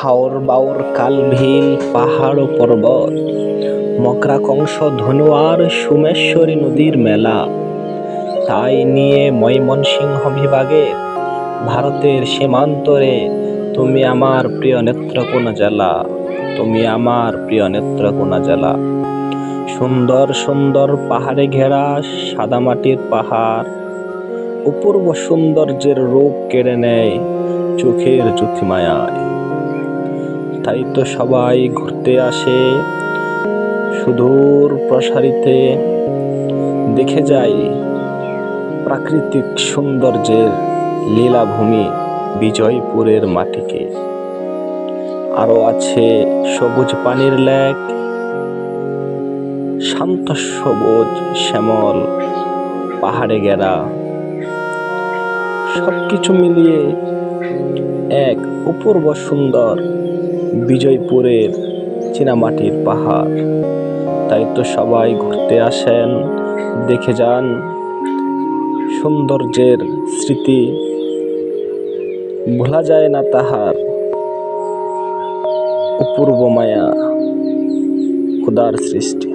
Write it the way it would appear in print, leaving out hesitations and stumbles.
হাওর বাওর কালভিল পাহাড় ও পর্বত, মকরা কংস ধনুয়ার সোমেশ্বরী নদীর মেলা, তাই নিয়ে ময়মনসিংহ বিভাগের ভারতের সীমান্তরে তুমি আমার প্রিয় নেত্রকোনা জেলা, তুমি আমার প্রিয় নেত্রকোনা জেলা। সুন্দর সুন্দর পাহাড়ে ঘেরা সাদামাটির পাহাড় অপূর্ব সৌন্দর্যের রূপ কেড়ে নেয় চোখের জ্যোতির্মায়ায়। তাই তো সবাই ঘুরতে আসে সুদূর প্রসারিতে, দেখে যায় প্রাকৃতিক সৌন্দর্যের লীলাভূমি বিজয়পুরের মাটিকে। আরো আছে সবুজ পানির লেক, শান্ত সবুজ শ্যামল পাহাড়ে ঘেরা, সবকিছু মিলিয়ে এক অপূর্ব সুন্দর বিজয়পুরের চীনামাটির পাহাড়। তাই তো সবাই ঘুরতে আসেন, দেখে যান সৌন্দর্যের স্মৃতি ভোলা যায় না তাহার অপূর্ব মায়া, খোদার সৃষ্টি।